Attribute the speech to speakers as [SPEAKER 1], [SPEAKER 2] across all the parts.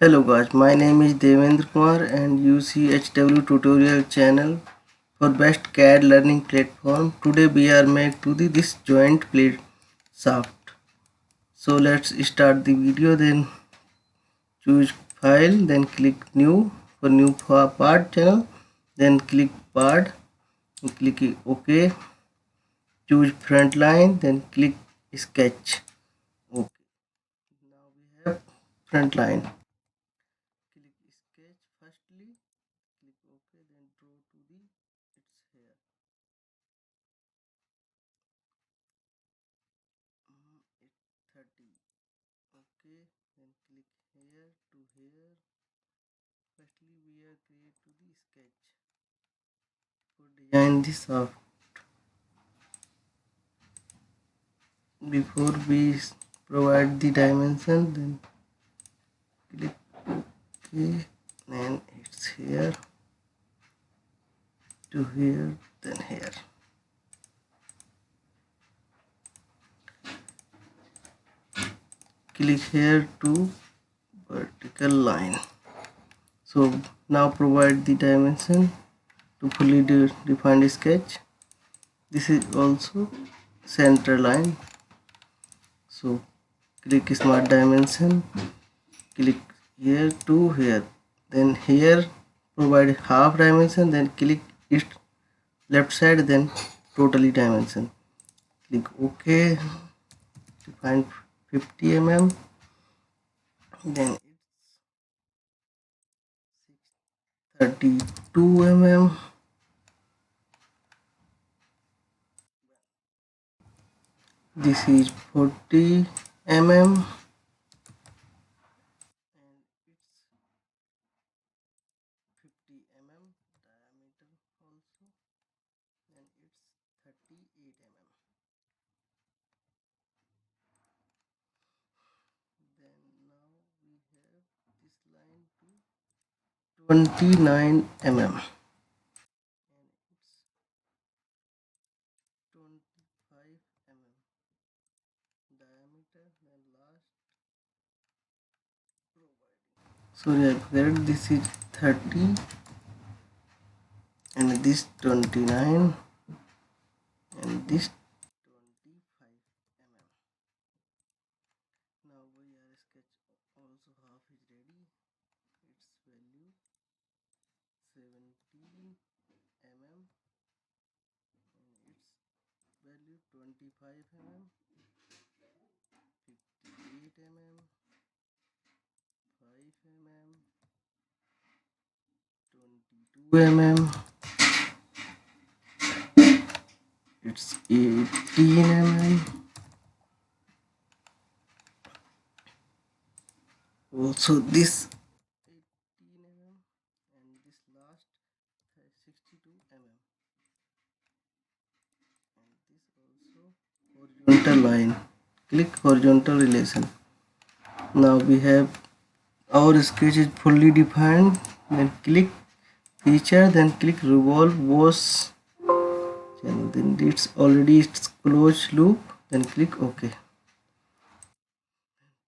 [SPEAKER 1] Hello guys, my name is Devendra Kumar and you see HW tutorial channel for best CAD learning platform. Today we are make to this joint plate shaft. So let's start the video. Then choose file, then click new for new part channel, then click part and click OK. Choose front line, then click sketch. Okay. Now we have front line. Click sketch firstly. Click OK, then draw to the its hair. It's 30. Okay, then click here to here. Firstly, we are create to the sketch for design this soft. Before we provide the dimension, then click OK, and it's here to here, then here. Click here to vertical line. So now provide the dimension to fully defined sketch. This is also center line. So click smart dimension, click here to here, then here provide half dimension, then click it left side, then totally dimension. Click OK, define 50 mm, then it's 32 mm. This is 40 mm. And it's 50 mm diameter also, and it's 38 mm. Then now we have this line to 29 mm, and it's 25 mm diameter. Then last providing, sorry I forgot, this is 30 and this 29 and this 25 mm. Now we are sketch also half is ready. Its value 17 mm and its value 25 mm, 58 mm, 5 mm, 22 mm, it's 18 mm, also this 18 mm, and this last 62 mm, and this also horizontal line. Click horizontal relation. Now we have our sketch is fully defined. Then click feature, then click revolve boss channel, then it's already its closed loop, then click OK.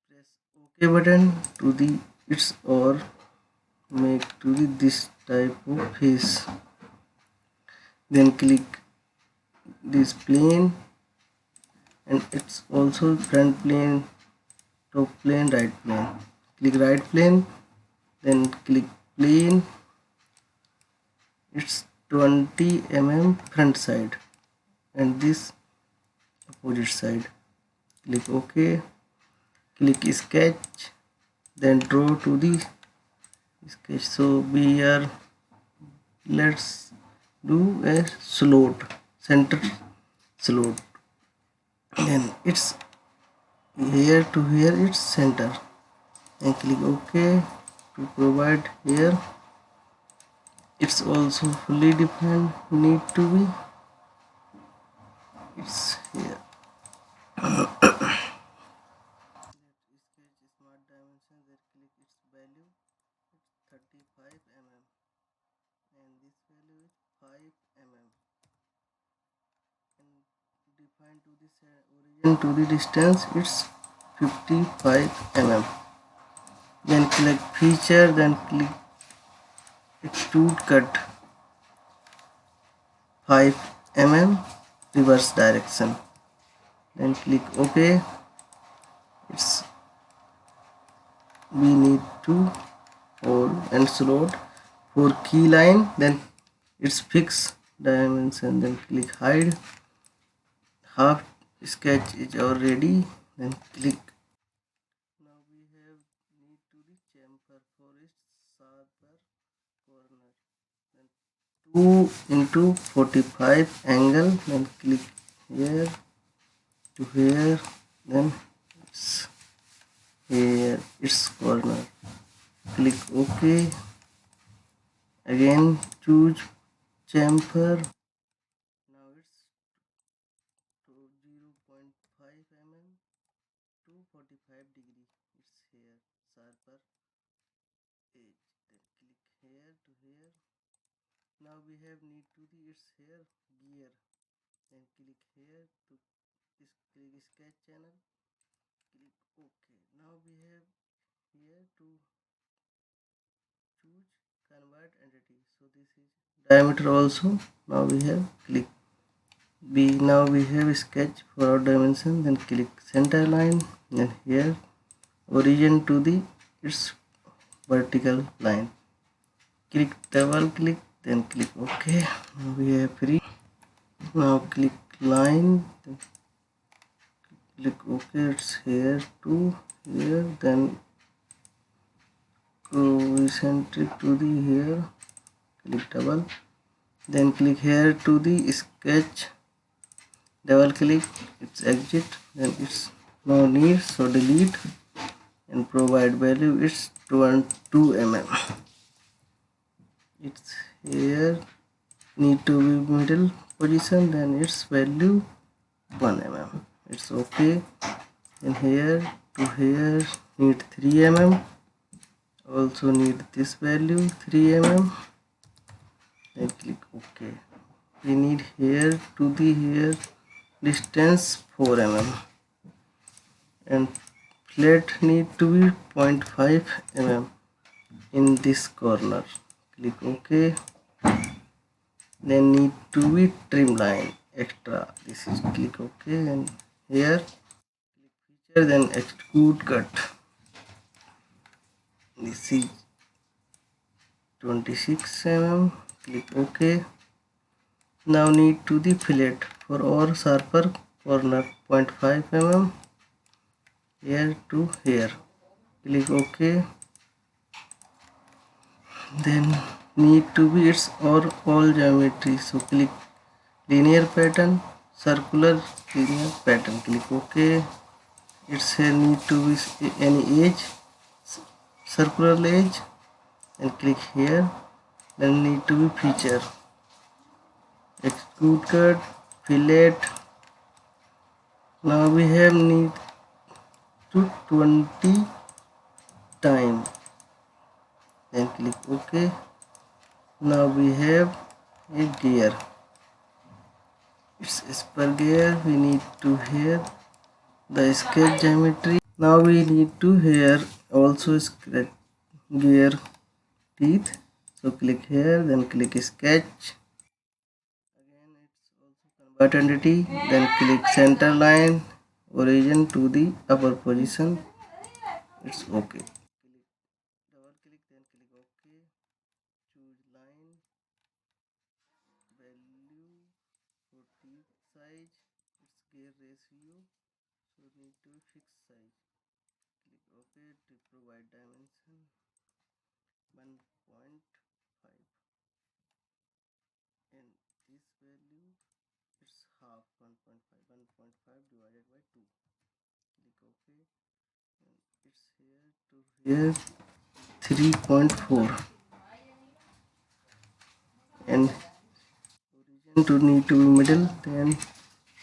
[SPEAKER 1] Press OK button to the its or make to the this type of face. Then click this plane, and it's also front plane, top plane, right plane. Click right plane, then click plane. It's 20 mm front side and this opposite side. Click OK, click sketch, then draw to the sketch. So we are, let's do a slot, center slot, then it's here to here, it's center, and click OK to provide here. It's also fully defined, need to be, it's here. Sketch smart dimension, that click its value, it's 35 mm and this value is 5 mm, and define to this origin to the distance, it's 55 mm. then click feature, then click extrude cut 5 mm reverse direction, then click OK. It's we need to hold and slot for key line, then it's fixed dimension, then click hide. Half sketch is already, then click. Now we have need to the chamfer for its sharper corner, then 2 into 45 angle, then click here to here, then it's here its corner, click OK. Again choose chamfer. Now it's to 0.5 mm to 45 degree. It's here sharper edge. Then click here to here. Now we have need to the its here gear. Then click here to click sketch channel. Click OK. Now we have here to choose convert entity. So this is diameter also. Now we have click B. Now we have sketch for our dimension, then click center line, then here origin to the its vertical line, click double click, then click OK. Now we have free. Now click line, then click OK. It's here to here, then go eccentric to the here, click double, then click here to the sketch, double click, it's exit, then it's no need, so delete and provide value. It's 2 mm. It's here need to be middle position, then its value 1 mm. It's okay. And here to here need 3 mm. Also need this value 3 mm. Then click OK. We need here to the here distance 4 mm, and flat need to be 0.5 mm in this corner. Click OK. Then need to be trim line extra. This is click OK, and here click feature, then extrude cut. This is 26 mm. Click OK. Now need to the fillet for our sharper corner 0.5 mm here to here. Click OK. Then need to be its or all geometry. So click linear pattern, circular linear pattern. Click OK. It's here need to be any edge, circular edge, and click here. Then need to be feature, extrude cut, fillet. Now we have need to 20 time, then click OK. Now we have a gear, it's spur gear. We need to here the sketch geometry. Now we need to here also sketch gear teeth. So click here, then click sketch. Again it's also convert entity, then click center line, origin to the upper position. It's OK. Click double click, then click OK. Choose line, value for teeth size, its gear ratio, so need to fix size. Click OK to provide dimension 1.5, and this value it's half 1.5 divided by 2. Click OK, and it's here to here 3.4, and origin to need to be middle, then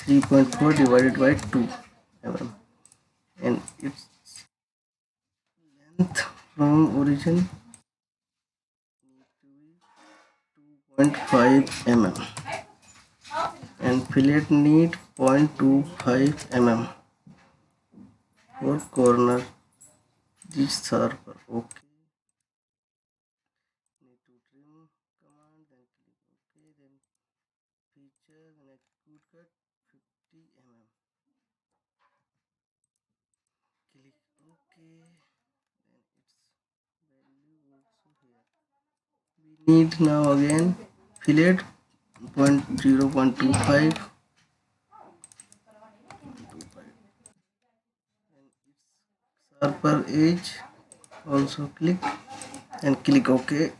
[SPEAKER 1] 3.4 divided by 2 mm, and its length from origin need to be 2.5 mm, and fillet need 0.25 mm for corner this sharper. OK. Need to trim command, then click OK, then feature, then extrude cut 50 mm. Click OK, then its value also here. We need now again fillet 0.25 and its sharper edge also click and click OK.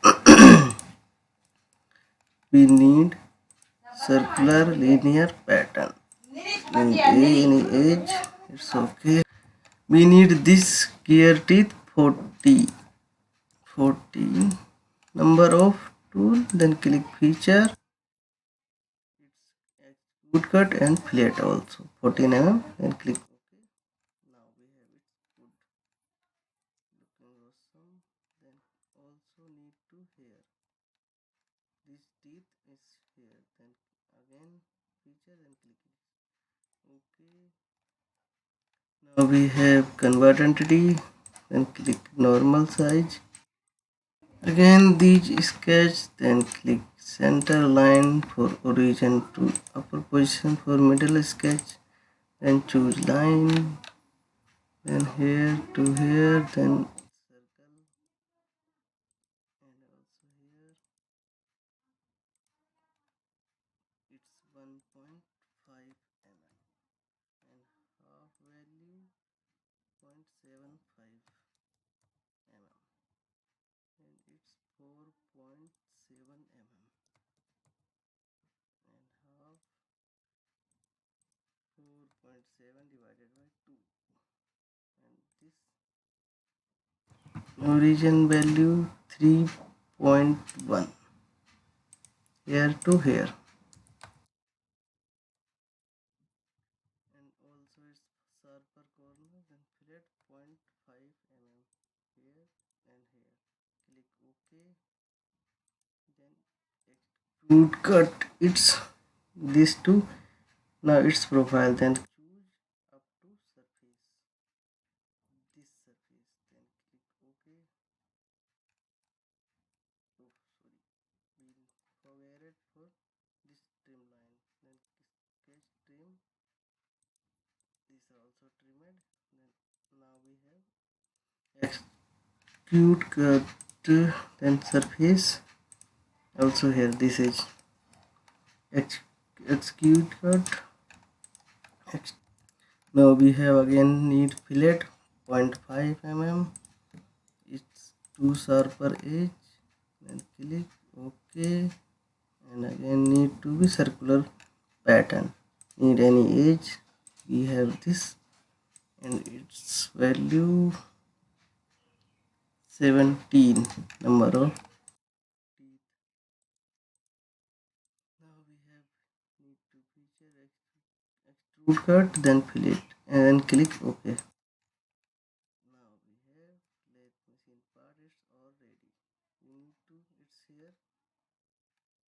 [SPEAKER 1] We need circular linear pattern. Any edge, it's okay. We need this gear teeth 40 number of tool, then click feature, it's extrude cut and fillet also 14 mm, then click OK. Now we have it good looking awesome. Then also need to here, this teeth is here, then again feature, then click it OK. Now we have convert entity, then click normal size. Again these sketch, then click center line for origin to upper position for middle sketch, then choose line, then here to here, then circle, and also here it's 1.5 mm and half value 0.75 mm and it's 4.7 mm and half 4.7 divided by 2 and this origin value 3.1 here to here and also its sharper corner, then fillet 0.5 mm here and here. Click OK, then extrude cut it's these two. Now its profile, then choose up to surface, this surface, then click OK. Oh sorry, we forget it for this trim line, then sketch trim, this also trimmed. Then now we have extrude cut, then surface also here, this is execute cut. Now we have again need fillet 0.5 mm, it's too sharper edge, then click OK, and again need to be circular pattern, need any edge, we have this and its value 17 number of teeth. Now we have need to feature extrude cut, then fillet and then click OK. Now we have lathe machine part, it's all ready. We need to, it's here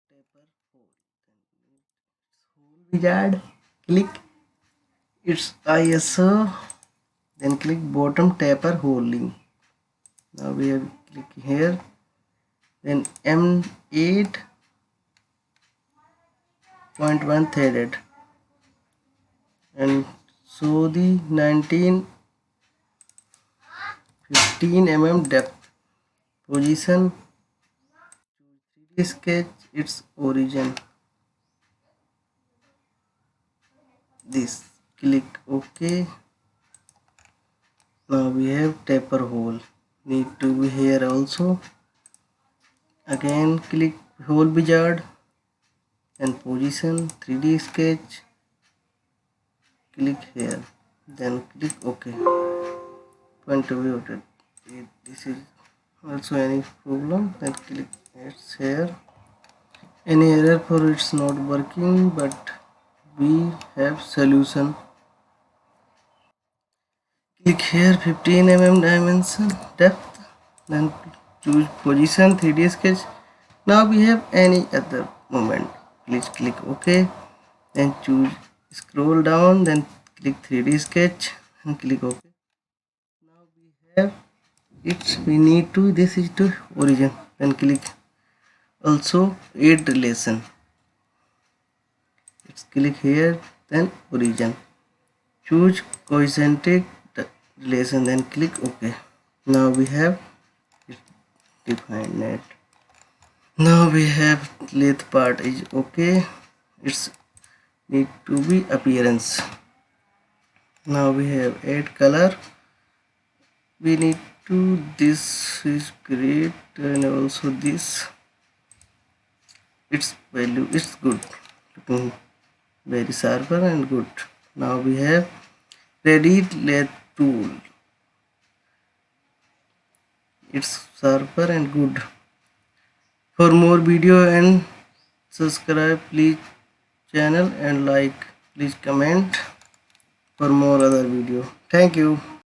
[SPEAKER 1] taper hole, then need its hole wizard, click its ISO, then click bottom taper hole link. Now we have click here, then M8.1 threaded and show the 15 mm depth position, 3D sketch its origin, this, click OK. Now we have taper hole, need to be here also, again click hole wizard and position 3D sketch, click here, then click OK. Point to view it. This is also any problem, then click it's here, any error for it's not working, but we have solution. Click here 15 mm dimension depth, then choose position 3D sketch. Now we have any other moment, please click OK, then choose scroll down, then click 3D sketch and click OK. Now we have it's we need to this is to origin, then click also add relation, it's click here, then origin, choose coincident relation, then click OK. Now we have defined net. Now we have length part is okay, it's need to be appearance. Now we have add color, we need to this is great, and also this its value is good, looking very sharper and good. Now we have ready lathe tool, it's sharper and good. For more video and subscribe please channel and like, please comment for more other video. Thank you.